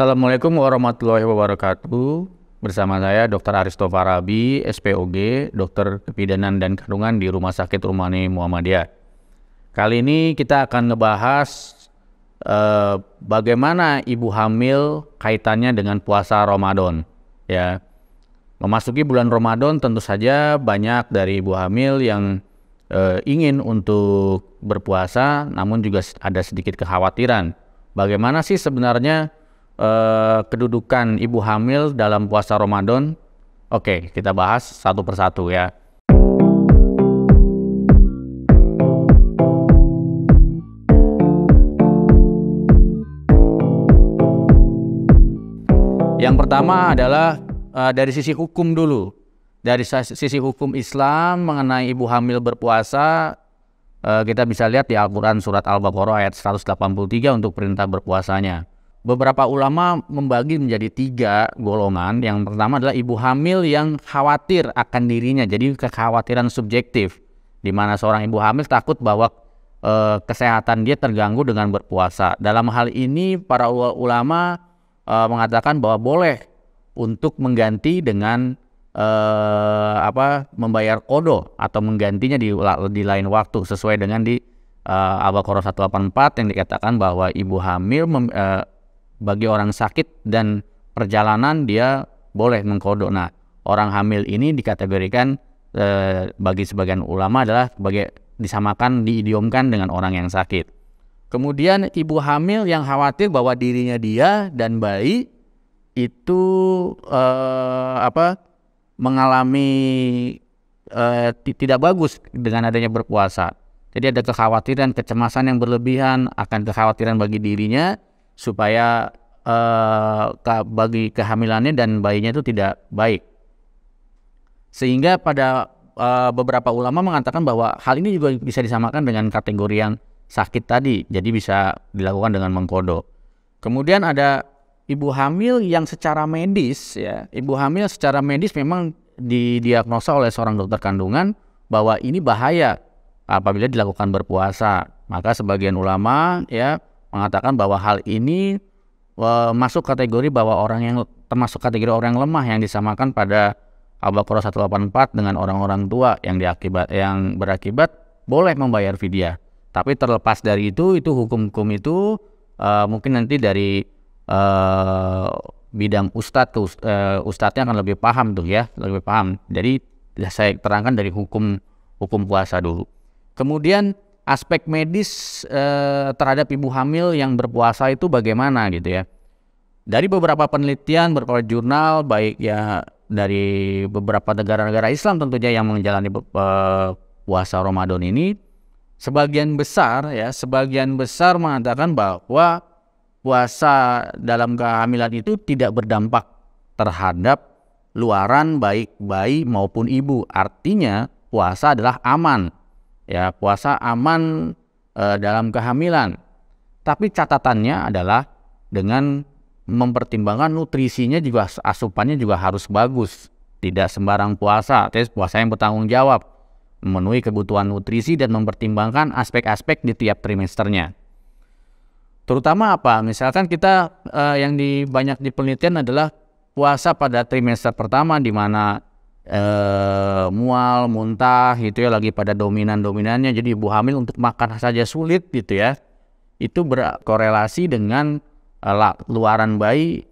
Assalamualaikum warahmatullahi wabarakatuh. Bersama saya Dr. Aristo Farabi, SPOG, Dokter Kebidanan dan Kandungan di Rumah Sakit Rumani Muhammadiyah. Kali ini kita akan ngebahas bagaimana ibu hamil kaitannya dengan puasa Ramadan. Ya, memasuki bulan Ramadan tentu saja banyak dari ibu hamil yang ingin untuk berpuasa, namun juga ada sedikit kekhawatiran. Bagaimana sih sebenarnya kedudukan ibu hamil dalam puasa Ramadan? Oke, kita bahas satu persatu ya. Yang pertama adalah dari sisi hukum dulu. Dari sisi hukum Islam mengenai ibu hamil berpuasa, kita bisa lihat di Al-Quran surat Al-Baqarah ayat 183 untuk perintah berpuasanya. Beberapa ulama membagi menjadi 3 golongan. Yang pertama adalah ibu hamil yang khawatir akan dirinya, jadi kekhawatiran subjektif, di mana seorang ibu hamil takut bahwa kesehatan dia terganggu dengan berpuasa. Dalam hal ini para ulama mengatakan bahwa boleh untuk mengganti dengan membayar qadha atau menggantinya di lain waktu, sesuai dengan di Al-Baqarah 184 yang dikatakan bahwa ibu hamil bagi orang sakit dan perjalanan dia boleh mengqadha. Nah, orang hamil ini dikategorikan bagi sebagian ulama adalah diidiomkan dengan orang yang sakit. Kemudian ibu hamil yang khawatir bahwa dirinya dia dan bayi itu mengalami tidak bagus dengan adanya berpuasa. Jadi ada kekhawatiran, kecemasan yang berlebihan akan kekhawatiran bagi dirinya supaya bagi kehamilannya dan bayinya itu tidak baik. Sehingga pada beberapa ulama mengatakan bahwa hal ini juga bisa disamakan dengan kategori yang sakit tadi, jadi bisa dilakukan dengan mengqadha. Kemudian ada ibu hamil yang secara medis, ya, ibu hamil secara medis memang didiagnosa oleh seorang dokter kandungan bahwa ini bahaya apabila dilakukan berpuasa. Maka sebagian ulama ya mengatakan bahwa hal ini masuk kategori bahwa termasuk kategori orang yang lemah yang disamakan pada Al-Baqarah 184 dengan orang-orang tua yang berakibat boleh membayar fidyah. Tapi terlepas dari itu hukum-hukum itu mungkin nanti dari bidang ustadznya akan lebih paham tuh ya, lebih paham. Jadi saya terangkan dari hukum puasa dulu. Kemudian aspek medis terhadap ibu hamil yang berpuasa itu bagaimana gitu ya. Dari beberapa penelitian, beberapa jurnal, baik ya dari beberapa negara-negara Islam tentunya yang menjalani puasa Ramadan ini, sebagian besar mengatakan bahwa puasa dalam kehamilan itu tidak berdampak terhadap luaran baik bayi maupun ibu. Artinya puasa adalah aman. Ya, puasa aman dalam kehamilan. Tapi catatannya adalah dengan mempertimbangkan nutrisinya juga, asupannya juga harus bagus. Tidak sembarang puasa, puasa yang bertanggung jawab, memenuhi kebutuhan nutrisi dan mempertimbangkan aspek-aspek di tiap trimesternya. Terutama apa? Misalkan kita yang banyak di penelitian adalah puasa pada trimester pertama, di mana mual, muntah gitu ya, lagi pada dominan-dominannya. Jadi ibu hamil untuk makan saja sulit gitu ya. Itu berkorelasi dengan luaran bayi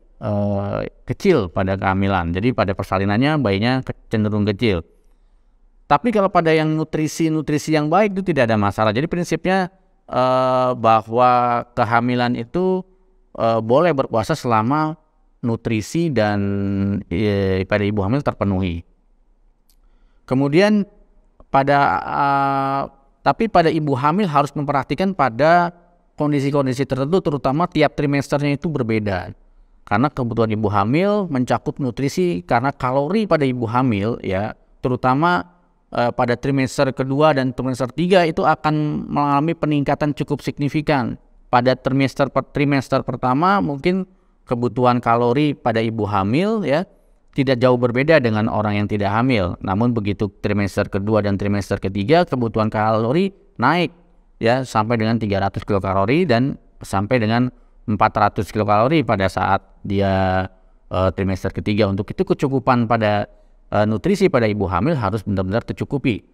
kecil pada kehamilan. Jadi pada persalinannya bayinya cenderung kecil. Tapi kalau pada yang nutrisi yang baik itu tidak ada masalah. Jadi prinsipnya bahwa kehamilan itu boleh berpuasa selama nutrisi dan pada ibu hamil terpenuhi. Kemudian tapi pada ibu hamil harus memperhatikan pada kondisi-kondisi tertentu, terutama tiap trimesternya itu berbeda. Karena kebutuhan ibu hamil mencakup nutrisi, karena kalori pada ibu hamil ya, terutama pada trimester kedua dan trimester 3 itu akan mengalami peningkatan cukup signifikan. Pada trimester pertama mungkin kebutuhan kalori pada ibu hamil ya tidak jauh berbeda dengan orang yang tidak hamil. Namun begitu trimester kedua dan trimester ketiga kebutuhan kalori naik ya sampai dengan 300 kilokalori dan sampai dengan 400 kilokalori pada saat dia trimester ketiga. Untuk itu kecukupan pada nutrisi pada ibu hamil harus benar-benar tercukupi.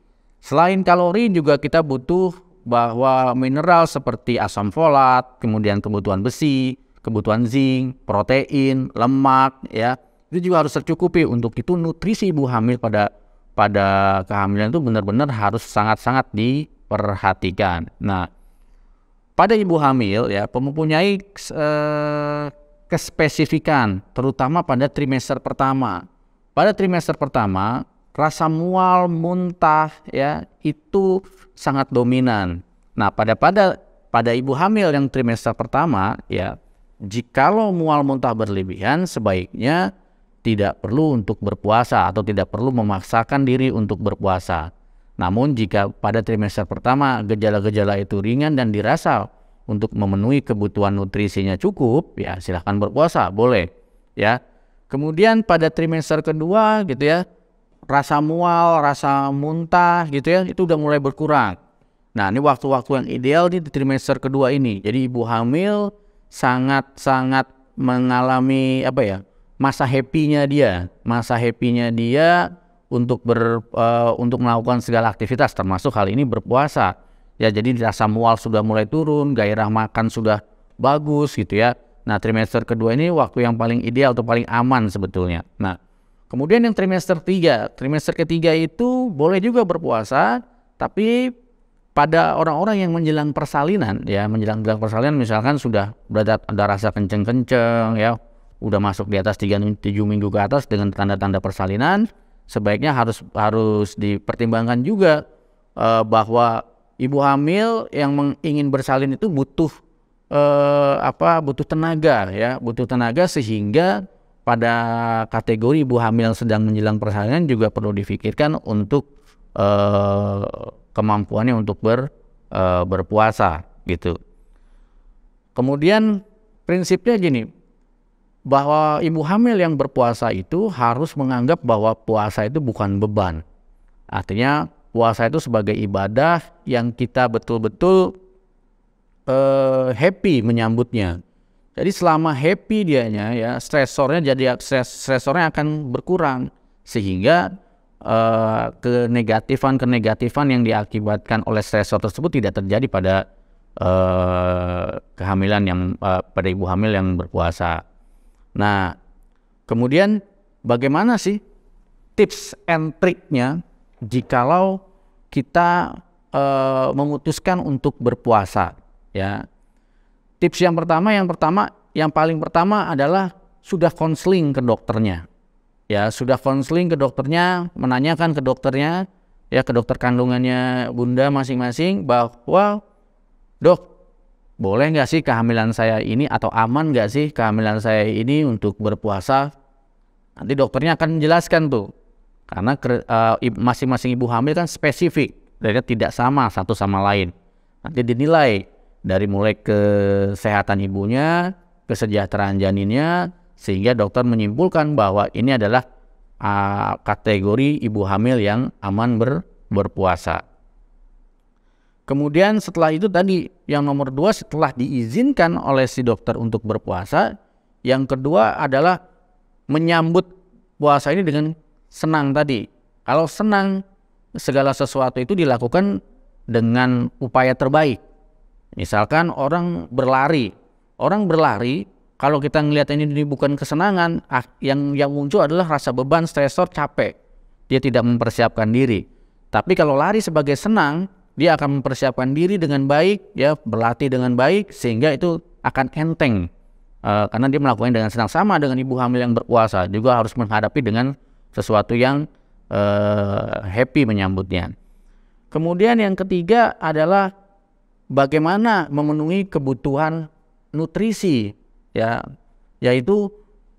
Selain kalori juga kita butuh bahwa mineral seperti asam folat, kemudian kebutuhan besi, kebutuhan zinc, protein, lemak, ya itu juga harus tercukupi. Untuk itu nutrisi ibu hamil pada kehamilan itu benar-benar harus sangat-sangat diperhatikan. Nah, pada ibu hamil ya mempunyai kespesifikan, terutama pada trimester pertama. Pada trimester pertama, rasa mual, muntah ya itu sangat dominan. Nah, pada ibu hamil yang trimester pertama ya, jikalau mual muntah berlebihan sebaiknya tidak perlu untuk berpuasa atau tidak perlu memaksakan diri untuk berpuasa. Namun jika pada trimester pertama gejala-gejala itu ringan dan dirasa untuk memenuhi kebutuhan nutrisinya cukup, ya silahkan berpuasa, boleh ya. Kemudian pada trimester kedua gitu ya, rasa mual, rasa muntah gitu ya, itu udah mulai berkurang. Nah, ini waktu-waktu yang ideal di trimester kedua ini. Jadi ibu hamil sangat-sangat mengalami masa happy-nya dia untuk melakukan segala aktivitas, termasuk hal ini berpuasa. Ya, jadi rasa mual sudah mulai turun, gairah makan sudah bagus gitu ya. Nah, trimester kedua ini waktu yang paling ideal atau paling aman sebetulnya. Nah, kemudian yang trimester ketiga itu boleh juga berpuasa, tapi pada orang-orang yang menjelang persalinan ya, menjelang persalinan misalkan sudah ada rasa kenceng-kenceng ya, udah masuk di atas 7 minggu ke atas dengan tanda-tanda persalinan, sebaiknya harus dipertimbangkan juga bahwa ibu hamil yang ingin bersalin itu butuh tenaga sehingga pada kategori ibu hamil yang sedang menjelang persalinan juga perlu difikirkan untuk kemampuannya untuk berpuasa gitu. Kemudian prinsipnya gini, bahwa ibu hamil yang berpuasa itu harus menganggap bahwa puasa itu bukan beban. Artinya puasa itu sebagai ibadah yang kita betul-betul happy menyambutnya. Jadi selama happy dianya ya, stresornya akan berkurang sehingga kenegatifan yang diakibatkan oleh stresor tersebut tidak terjadi pada kehamilan yang pada ibu hamil yang berpuasa. Nah, kemudian bagaimana sih tips and triknya jikalau kita memutuskan untuk berpuasa ya? Tips yang paling pertama adalah sudah konseling ke dokternya. Ya, sudah konseling ke dokternya, menanyakan ke dokternya, ya ke dokter kandungannya bunda masing-masing bahwa dok, boleh nggak sih kehamilan saya ini atau aman nggak sih kehamilan saya ini untuk berpuasa? Nanti dokternya akan menjelaskan tuh, karena masing-masing ibu hamil kan spesifik, dan tidak sama satu sama lain. Nanti dinilai dari mulai kesehatan ibunya, kesejahteraan janinnya, sehingga dokter menyimpulkan bahwa ini adalah kategori ibu hamil yang aman berpuasa. Kemudian setelah itu tadi yang nomor 2, setelah diizinkan oleh si dokter untuk berpuasa, yang kedua adalah menyambut puasa ini dengan senang tadi. Kalau senang, segala sesuatu itu dilakukan dengan upaya terbaik. Misalkan orang berlari, kalau kita ngelihat ini bukan kesenangan, yang muncul adalah rasa beban, stresor, capek. Dia tidak mempersiapkan diri. Tapi kalau lari sebagai senang, dia akan mempersiapkan diri dengan baik, ya berlatih dengan baik, sehingga itu akan enteng. Karena dia melakukannya dengan senang. Sama dengan ibu hamil yang berpuasa, juga harus menghadapi dengan sesuatu yang happy menyambutnya. Kemudian yang ketiga adalah bagaimana memenuhi kebutuhan nutrisi, ya, yaitu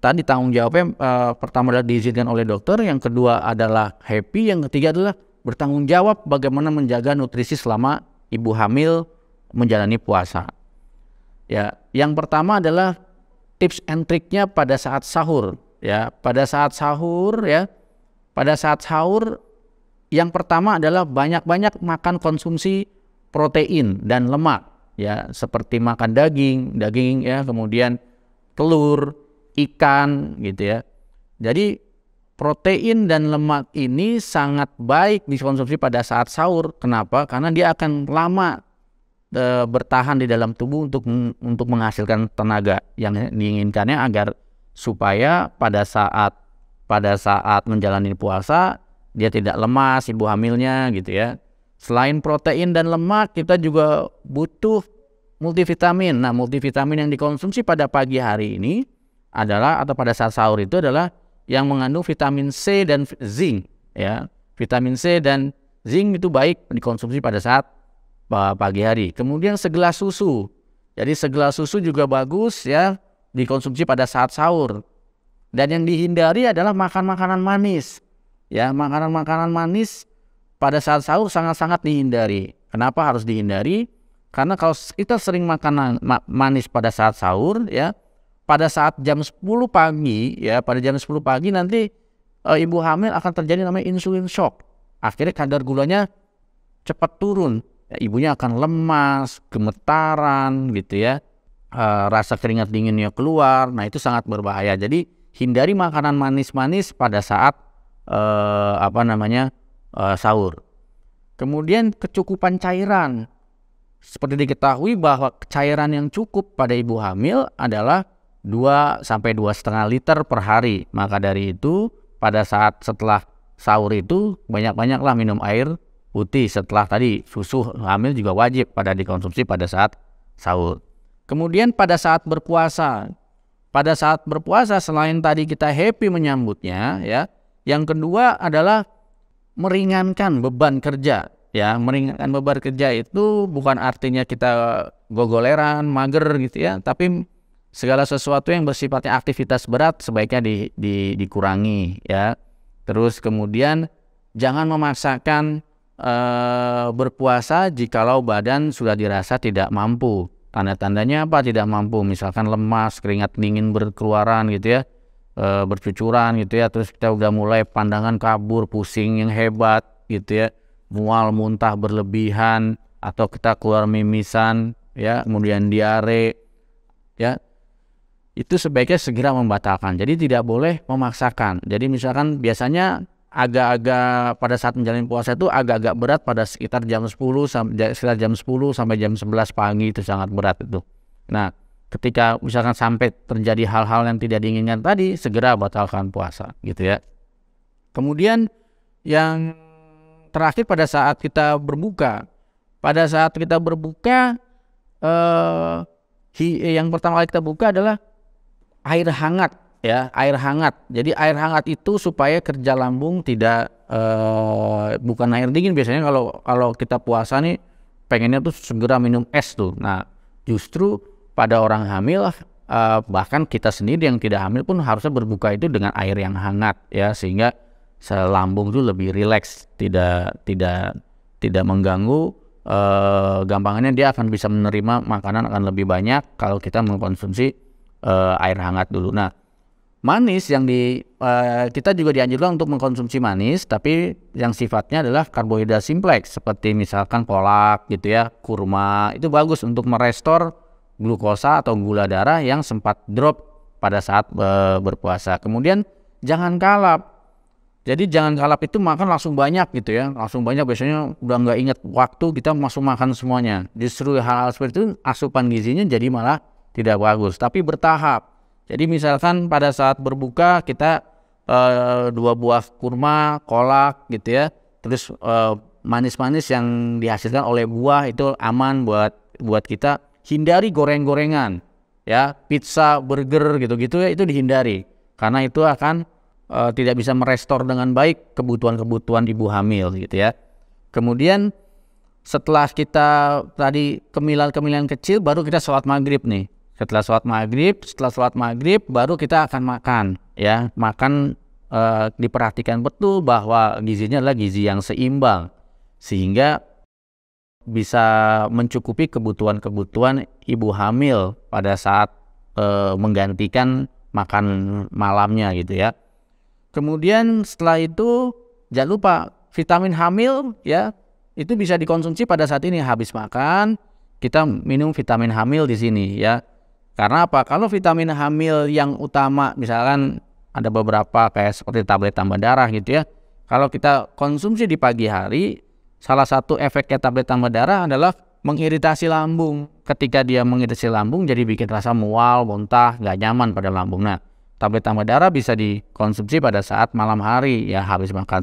tadi tanggung jawabnya pertama adalah diizinkan oleh dokter, yang kedua adalah happy, yang ketiga adalah bertanggung jawab bagaimana menjaga nutrisi selama ibu hamil menjalani puasa. Ya, yang pertama adalah tips and triknya pada saat sahur, ya. Pada saat sahur yang pertama adalah banyak-banyak makan konsumsi protein dan lemak. ya, seperti makan daging ya, kemudian telur, ikan gitu ya. Jadi protein dan lemak ini sangat baik dikonsumsi pada saat sahur. Kenapa? Karena dia akan lama bertahan di dalam tubuh untuk menghasilkan tenaga yang diinginkannya, agar supaya pada saat menjalani puasa dia tidak lemas ibu hamilnya gitu ya. Selain protein dan lemak, kita juga butuh multivitamin. Nah, multivitamin yang dikonsumsi pada pagi hari ini adalah, atau pada saat sahur itu adalah yang mengandung vitamin C dan zinc ya. Vitamin C dan zinc itu baik dikonsumsi pada saat pagi hari. Kemudian segelas susu. Jadi segelas susu juga bagus ya dikonsumsi pada saat sahur. Dan yang dihindari adalah makan makanan manis. Ya, makanan-makanan manis pada saat sahur sangat-sangat dihindari. Kenapa harus dihindari? Karena kalau kita sering makan manis pada saat sahur ya, pada saat jam 10 pagi ya, pada jam 10 pagi nanti ibu hamil akan terjadi namanya insulin shock. Akhirnya kadar gulanya cepat turun. Ya, ibunya akan lemas, gemetaran gitu ya, rasa keringat dinginnya keluar. Nah, itu sangat berbahaya. Jadi hindari makanan manis-manis pada saat sahur. Kemudian kecukupan cairan. Seperti diketahui bahwa cairan yang cukup pada ibu hamil adalah 2 sampai 2,5 liter per hari. Maka dari itu pada saat setelah sahur itu banyak-banyaklah minum air putih. Setelah tadi susu hamil juga wajib pada dikonsumsi pada saat sahur. Kemudian pada saat berpuasa. Pada saat berpuasa selain tadi kita happy menyambutnya ya, yang kedua adalah meringankan beban kerja ya. Meringankan beban kerja itu bukan artinya kita gogoleran, mager gitu ya, tapi segala sesuatu yang bersifatnya aktivitas berat sebaiknya dikurangi ya. Terus kemudian jangan memaksakan berpuasa jikalau badan sudah dirasa tidak mampu. Tanda-tandanya apa tidak mampu? Misalkan lemas, keringat dingin berkeluaran gitu ya, bercucuran gitu ya, terus kita udah mulai pandangan kabur, pusing yang hebat gitu ya, mual, muntah berlebihan, atau kita keluar mimisan ya, kemudian diare ya, itu sebaiknya segera membatalkan. Jadi tidak boleh memaksakan. Jadi misalkan biasanya agak-agak pada saat menjalani puasa itu agak-agak berat pada sekitar jam 10 sampai jam 11 pagi, itu sangat berat itu. Nah, ketika misalkan sampai terjadi hal-hal yang tidak diinginkan tadi, segera batalkan puasa gitu ya. Kemudian yang terakhir pada saat kita berbuka. Pada saat kita berbuka, yang pertama kali kita buka adalah air hangat ya, air hangat. Jadi air hangat itu supaya kerja lambung tidak bukan air dingin. Biasanya kalau kita puasa nih pengennya tuh segera minum es tuh. Nah, justru pada orang hamil bahkan kita sendiri yang tidak hamil pun harusnya berbuka itu dengan air yang hangat ya, sehingga lambung itu lebih rileks, tidak mengganggu. Gampangannya dia akan bisa menerima makanan akan lebih banyak kalau kita mengkonsumsi air hangat dulu. Nah, manis yang kita juga dianjurkan untuk mengkonsumsi manis, tapi yang sifatnya adalah karbohidrat simpleks seperti misalkan kolak gitu ya, kurma, itu bagus untuk merestor glukosa atau gula darah yang sempat drop pada saat berpuasa. Kemudian jangan kalap. Jadi jangan kalap itu makan langsung banyak gitu ya, langsung banyak, biasanya udah nggak inget waktu kita langsung makan semuanya. Justru hal-hal seperti itu asupan gizinya jadi malah tidak bagus, tapi bertahap. Jadi misalkan pada saat berbuka kita 2 buah kurma, kolak gitu ya, terus manis-manis yang dihasilkan oleh buah itu aman buat kita. Hindari goreng-gorengan ya, pizza, burger gitu-gitu ya, itu dihindari karena itu akan tidak bisa merestor dengan baik kebutuhan ibu hamil gitu ya. Kemudian setelah kita tadi kemilan-kemilan kecil, baru kita sholat maghrib nih. Setelah sholat maghrib baru kita akan makan ya. Makan diperhatikan betul bahwa gizinya adalah gizi yang seimbang sehingga bisa mencukupi kebutuhan ibu hamil pada saat menggantikan makan malamnya gitu ya. Kemudian setelah itu jangan lupa vitamin hamil ya, itu bisa dikonsumsi pada saat ini. Habis makan kita minum vitamin hamil di sini ya. Karena apa? Kalau vitamin hamil yang utama misalkan ada beberapa kayak seperti tablet tambah darah gitu ya. Kalau kita konsumsi di pagi hari, salah satu efeknya tablet tambah darah adalah mengiritasi lambung. Ketika dia mengiritasi lambung jadi bikin rasa mual, muntah, nggak nyaman pada lambung. Nah, tablet tambah darah bisa dikonsumsi pada saat malam hari ya, habis makan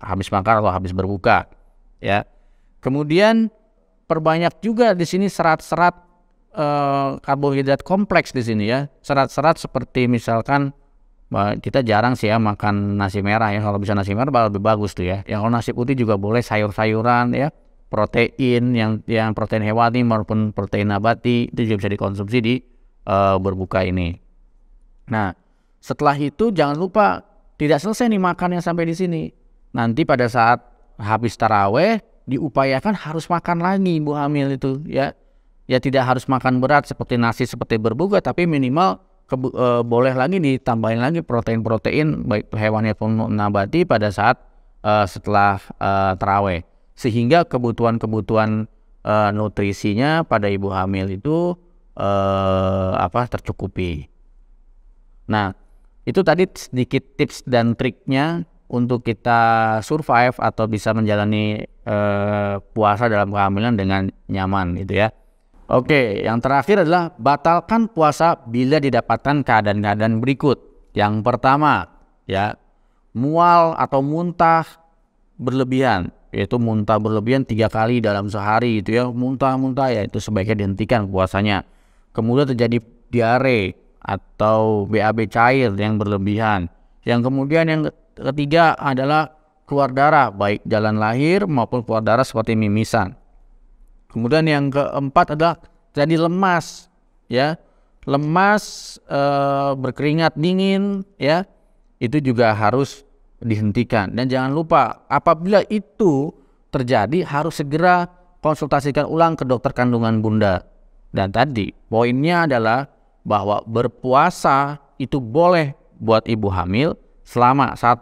habis makan atau habis berbuka ya. Kemudian perbanyak juga di sini serat-serat karbohidrat kompleks di sini ya. Serat-serat seperti misalkan kita jarang sih ya makan nasi merah ya. Kalau bisa nasi merah bakal lebih bagus tuh ya. Yang kalau nasi putih juga boleh, sayur-sayuran ya. Protein yang protein hewani maupun protein nabati itu juga bisa dikonsumsi di berbuka ini. Nah, setelah itu jangan lupa tidak selesai nih makan yang sampai di sini. Nanti pada saat habis taraweh diupayakan harus makan lagi ibu hamil itu ya. Ya tidak harus makan berat seperti nasi seperti berbuka, tapi minimal boleh lagi ditambahin lagi protein-protein baik hewani maupun nabati pada saat setelah taraweh, sehingga kebutuhan nutrisinya pada ibu hamil itu tercukupi. Nah, itu tadi sedikit tips dan triknya untuk kita survive atau bisa menjalani puasa dalam kehamilan dengan nyaman gitu ya. Oke, yang terakhir adalah batalkan puasa bila didapatkan keadaan-keadaan berikut. Yang pertama, ya, mual atau muntah berlebihan, yaitu muntah berlebihan 3 kali dalam sehari itu ya, muntah-muntah ya itu sebaiknya dihentikan puasanya. Kemudian terjadi diare atau BAB cair yang berlebihan. Yang kemudian yang ketiga adalah keluar darah, baik jalan lahir maupun keluar darah seperti mimisan. Kemudian yang keempat adalah jadi lemas, ya, lemas, berkeringat dingin, ya, itu juga harus dihentikan. Dan jangan lupa apabila itu terjadi harus segera konsultasikan ulang ke dokter kandungan bunda. Dan tadi poinnya adalah bahwa berpuasa itu boleh buat ibu hamil selama 1,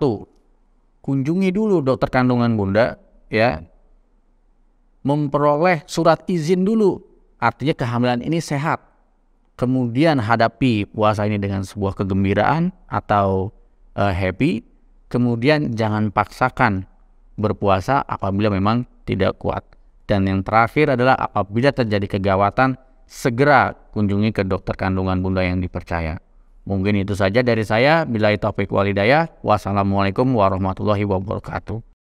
kunjungi dulu dokter kandungan bunda, ya. Memperoleh surat izin dulu, artinya kehamilan ini sehat. Kemudian hadapi puasa ini dengan sebuah kegembiraan atau happy. Kemudian jangan paksakan berpuasa apabila memang tidak kuat. Dan yang terakhir adalah apabila terjadi kegawatan, segera kunjungi ke dokter kandungan bunda yang dipercaya. Mungkin itu saja dari saya. Billahi taufiq wal hidayah. Wassalamualaikum warahmatullahi wabarakatuh.